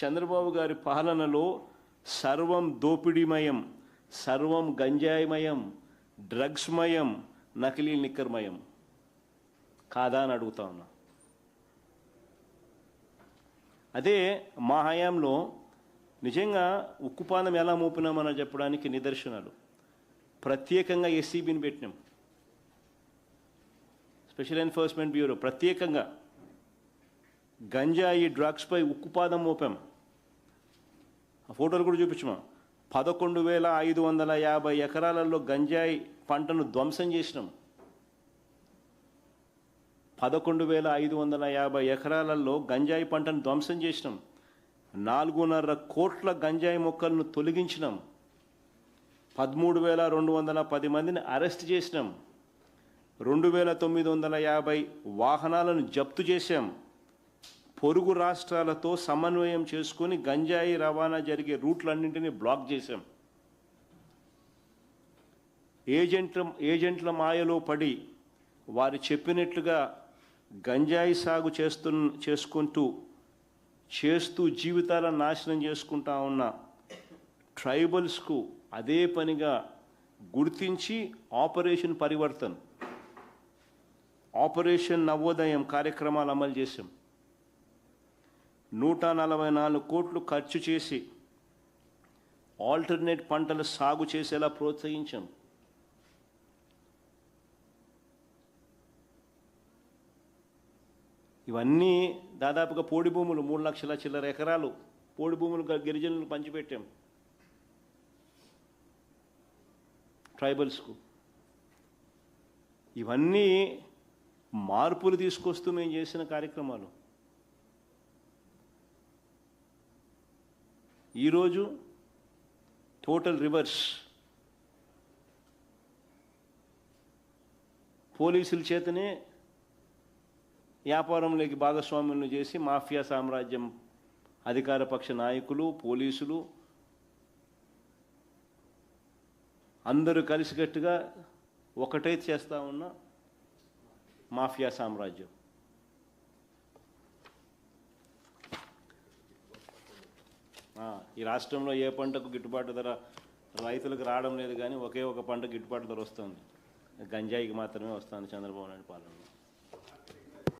చంద్రబాబు గారి పాలనలో సర్వం దోపిడీమయం, సర్వం గంజాయిమయం, డ్రగ్స్మయం, నకిలీ నిక్కర్మయం కాదా అని అడుగుతా ఉన్నా. అదే మా హయాంలో నిజంగా ఉక్కుపాదం ఎలా మోపినామని చెప్పడానికి నిదర్శనాలు. ప్రత్యేకంగా ఎస్సీబీని పెట్టినాం, స్పెషల్ ఎన్ఫోర్స్మెంట్ బ్యూరో, ప్రత్యేకంగా గంజాయి డ్రగ్స్పై ఉక్కుపాదం మోపాం. ఆ ఫోటోలు కూడా చూపించాము. 11,550 ఎకరాలలో గంజాయి పంటను ధ్వంసం చేసినాం. 11,550 ఎకరాలలో గంజాయి పంటను ధ్వంసం చేసినాం. 4.5 కోట్ల గంజాయి మొక్కలను తొలగించినాం. 13,210 మందిని అరెస్ట్ చేసినాం. 2,950 వాహనాలను జప్తు చేశాం. పొరుగు రాష్ట్రాలతో సమన్వయం చేసుకొని గంజాయి రవాణా జరిగే రూట్లన్నింటినీ బ్లాక్ చేశాం. ఏజెంట్ల మాయలో పడి వారు చెప్పినట్లుగా గంజాయి సాగు చేస్తూ జీవితాలను నాశనం చేసుకుంటా ఉన్న ట్రైబల్స్కు అదే పనిగా గుర్తించి ఆపరేషన్ పరివర్తన్, ఆపరేషన్ నవోదయం కార్యక్రమాలు అమలు చేశాం. 144 కోట్లు ఖర్చు చేసి ఆల్టర్నేట్ పంటల సాగు చేసేలా ప్రోత్సహించాం. ఇవన్నీ దాదాపుగా పోడి భూములు 3 లక్షల చిల్లర ఎకరాలు పోడి భూములు గిరిజనులు పంచిపెట్టాం ట్రైబల్స్కు. ఇవన్నీ మార్పులు తీసుకొస్తూ మేము చేసిన కార్యక్రమాలు. ఈరోజు టోటల్ రివర్స్. పోలీసుల చేతనే వ్యాపారంలోకి భాగస్వాములను చేసి మాఫియా సామ్రాజ్యం, అధికార పక్ష నాయకులు, పోలీసులు అందరూ కలిసికట్టుగా ఒకటే చేస్తూ ఉన్న మాఫియా సామ్రాజ్యం. ఈ రాష్ట్రంలో ఏ పంటకు గిట్టుబాటు ధర రైతులకు రావడం లేదు, కానీ ఒకే ఒక పంట గిట్టుబాటు ధర వస్తుంది. గంజాయికి మాత్రమే వస్తుంది చంద్రబాబు నాయుడు పాలనలో.